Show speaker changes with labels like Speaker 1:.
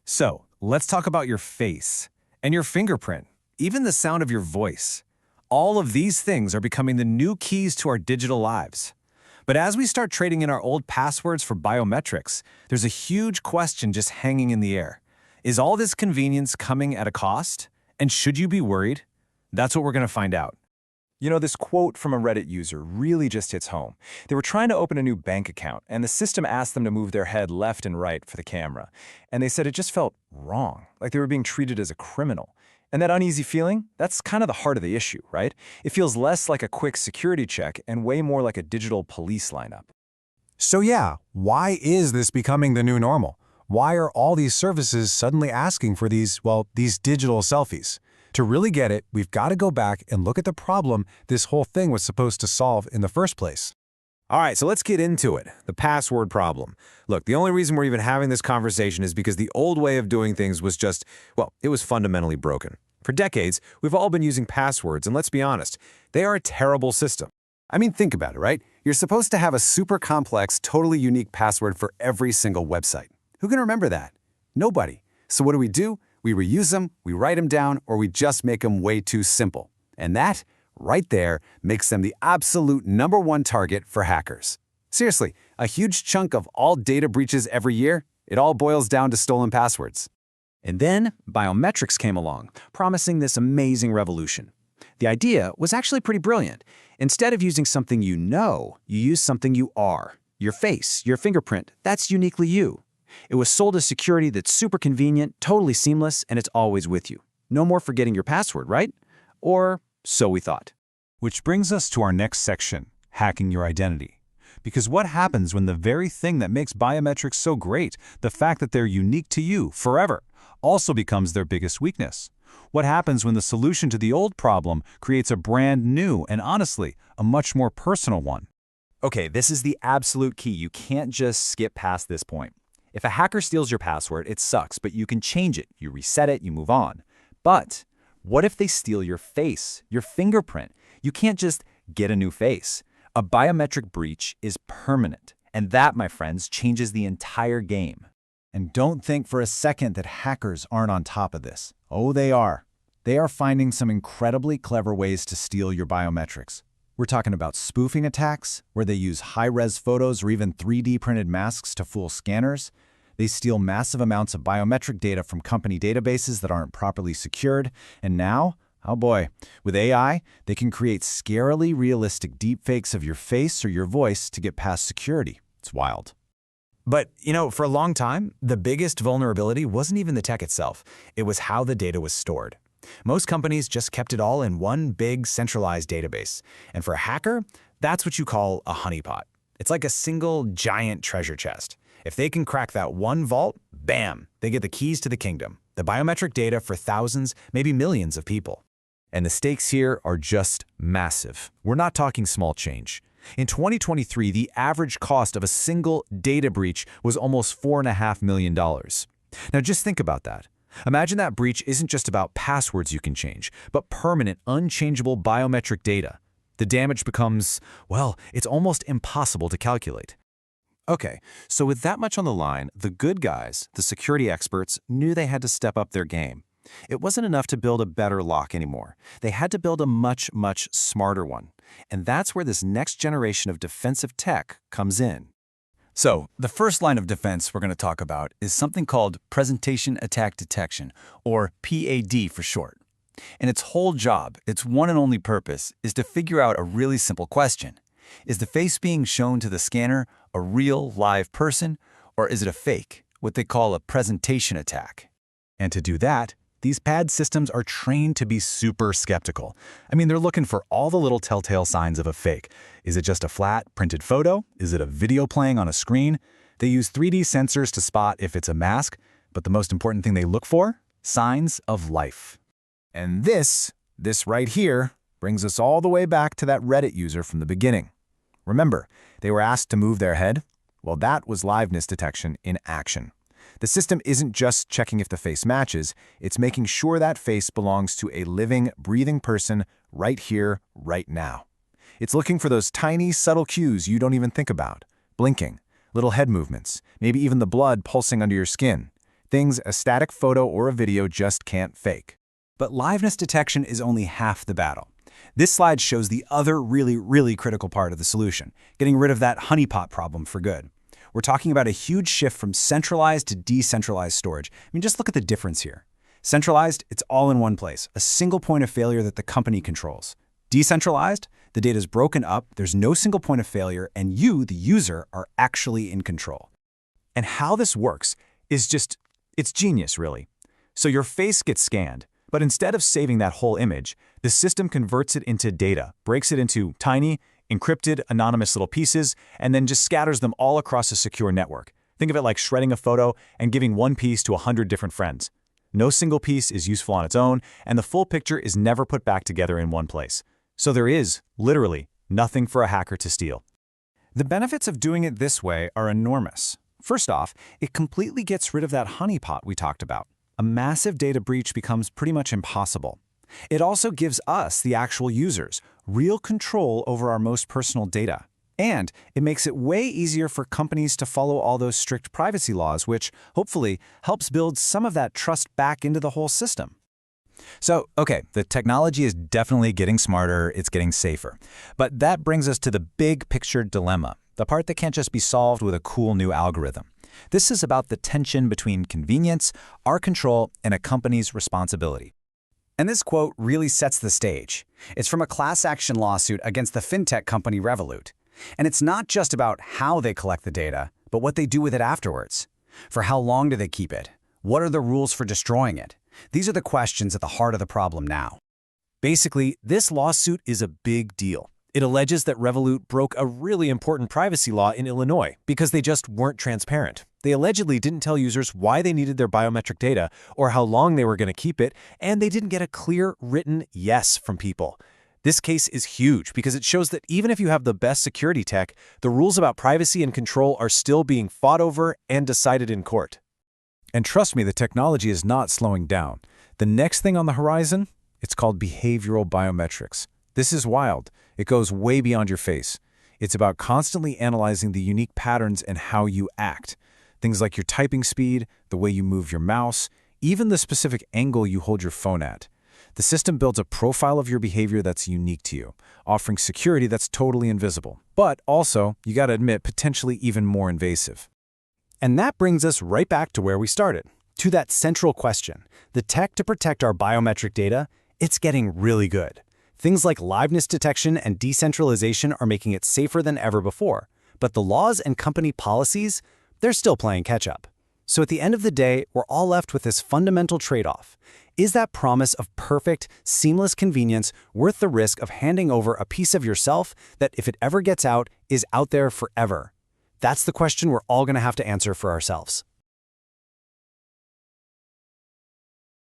Speaker 1: So, let's talk about your face and your fingerprint, even the sound of your voice. All of these things are becoming the new keys to our digital lives. But as we start trading in our old passwords for biometrics, there's a huge question just hanging in the air. Is all this convenience coming at a cost? And should you be worried? That's what we're going to find out.
Speaker 2: You know, this quote from a Reddit user really just hits home. They were trying to open a new bank account, and the system asked them to move their head left and right for the camera. And they said it just felt wrong, like they were being treated as a criminal. And that uneasy feeling, that's kind of the heart of the issue, right? It feels less like a quick security check and way more like a digital police lineup.
Speaker 3: So yeah, why is this becoming the new normal? Why are all these services suddenly asking for these digital selfies? To really get it, we've got to go back and look at the problem this whole thing was supposed to solve in the first place.
Speaker 1: All right, so let's get into it, the password problem. Look, the only reason we're even having this conversation is because the old way of doing things was just, well, it was fundamentally broken. For decades, we've all been using passwords, and let's be honest, they are a terrible system.
Speaker 4: I mean, think about it, right? You're supposed to have a super complex, totally unique password for every single website. Who can remember that? Nobody. So what do? We reuse them, we write them down, or we just make them way too simple. And that, right there, makes them the absolute #1 target for hackers. Seriously, a huge chunk of all data breaches every year, it all boils down to stolen passwords.
Speaker 1: And then biometrics came along, promising this amazing revolution. The idea was actually pretty brilliant. Instead of using something you know, you use something you are. Your face, your fingerprint, that's uniquely you. It was sold as security that's super convenient, totally seamless, and it's always with you. No more forgetting your password, right? Or so we thought.
Speaker 3: Which brings us to our next section, hacking your identity. Because what happens when the very thing that makes biometrics so great, the fact that they're unique to you forever, also becomes their biggest weakness? What happens when the solution to the old problem creates a brand new and honestly, a much more personal one?
Speaker 2: Okay, this is the absolute key. You can't just skip past this point. If a hacker steals your password, it sucks, but you can change it. You reset it, you move on. But what if they steal your face, your fingerprint? You can't just get a new face. A biometric breach is permanent. And that, my friends, changes the entire game.
Speaker 3: And don't think for a second that hackers aren't on top of this. Oh, they are. They are finding some incredibly clever ways to steal your biometrics. We're talking about spoofing attacks, where they use high-res photos or even 3D printed masks to fool scanners. They steal massive amounts of biometric data from company databases that aren't properly secured. And now, oh boy, with AI, they can create scarily realistic deepfakes of your face or your voice to get past security. It's wild.
Speaker 1: But, you know, for a long time, the biggest vulnerability wasn't even the tech itself. It was how the data was stored. Most companies just kept it all in one big centralized database. And for a hacker, that's what you call a honeypot. It's like a single giant treasure chest. If they can crack that one vault, bam, they get the keys to the kingdom, the biometric data for thousands, maybe millions of people.
Speaker 2: And the stakes here are just massive. We're not talking small change. In 2023, the average cost of a single data breach was almost $4.5 million. Now just think about that. Imagine that breach isn't just about passwords you can change, but permanent, unchangeable biometric data. The damage becomes, well, it's almost impossible to calculate.
Speaker 5: Okay, so with that much on the line, the good guys, the security experts, knew they had to step up their game. It wasn't enough to build a better lock anymore. They had to build a much, much smarter one. And that's where this next generation of defensive tech comes in.
Speaker 6: So, the first line of defense we're going to talk about is something called Presentation Attack Detection, or PAD for short. And its whole job, its one and only purpose, is to figure out a really simple question. Is the face being shown to the scanner a real, live person, or is it a fake, what they call a presentation attack?
Speaker 3: And to do that, these PAD systems are trained to be super skeptical. I mean, they're looking for all the little telltale signs of a fake. Is it just a flat, printed photo? Is it a video playing on a screen? They use 3D sensors to spot if it's a mask, but the most important thing they look for? Signs of life.
Speaker 1: And this right here, brings us all the way back to that Reddit user from the beginning. Remember, they were asked to move their head? Well, that was liveness detection in action. The system isn't just checking if the face matches, it's making sure that face belongs to a living, breathing person right here, right now. It's looking for those tiny, subtle cues you don't even think about. Blinking, little head movements, maybe even the blood pulsing under your skin.
Speaker 3: things a static photo or a video just can't fake.
Speaker 1: But liveness detection is only half the battle. This slide shows the other really critical part of the solution, getting rid of that honeypot problem for good. We're talking about a huge shift from centralized to decentralized storage. I mean, just look at the difference here. Centralized, it's all in one place, a single point of failure that the company controls. Decentralized, the data is broken up, there's no single point of failure, and you, the user, are actually in control. And how this works is it's genius, really. So your face gets scanned, but instead of saving that whole image, the system converts it into data, breaks it into tiny, encrypted, anonymous little pieces, and then just scatters them all across a secure network. Think of it like shredding a photo and giving one piece to 100 different friends. No single piece is useful on its own, and the full picture is never put back together in one place. So there is, literally, nothing for a hacker to steal.
Speaker 3: The benefits of doing it this way are enormous. First off, it completely gets rid of that honeypot we talked about. A massive data breach becomes pretty much impossible. It also gives us, the actual users, real control over our most personal data. And it makes it way easier for companies to follow all those strict privacy laws, which hopefully helps build some of that trust back into the whole system.
Speaker 1: So, okay, the technology is definitely getting smarter, it's getting safer. But that brings us to the big picture dilemma, the part that can't just be solved with a cool new algorithm. This is about the tension between convenience, our control, and a company's responsibility. And this quote really sets the stage. It's from a class action lawsuit against the fintech company Revolut. And it's not just about how they collect the data, but what they do with it afterwards. For how long do they keep it? What are the rules for destroying it? These are the questions at the heart of the problem now.
Speaker 5: Basically, this lawsuit is a big deal. It alleges that Revolut broke a really important privacy law in Illinois because they just weren't transparent. They allegedly didn't tell users why they needed their biometric data or how long they were going to keep it, and they didn't get a clear, written yes from people. This case is huge because it shows that even if you have the best security tech, the rules about privacy and control are still being fought over and decided in court.
Speaker 2: And trust me, the technology is not slowing down. The next thing on the horizon, it's called behavioral biometrics. This is wild. It goes way beyond your face. It's about constantly analyzing the unique patterns and how you act. Things like your typing speed, the way you move your mouse, even the specific angle you hold your phone at. The system builds a profile of your behavior that's unique to you, offering security that's totally invisible, but also, you gotta admit, potentially even more invasive.
Speaker 1: And that brings us right back to where we started, to that central question. The tech to protect our biometric data, it's getting really good. Things like liveness detection and decentralization are making it safer than ever before. But the laws and company policies, they're still playing catch-up. So at the end of the day, we're all left with this fundamental trade-off. Is that promise of perfect, seamless convenience worth the risk of handing over a piece of yourself that, if it ever gets out, is out there forever? That's the question we're all going to have to answer for ourselves.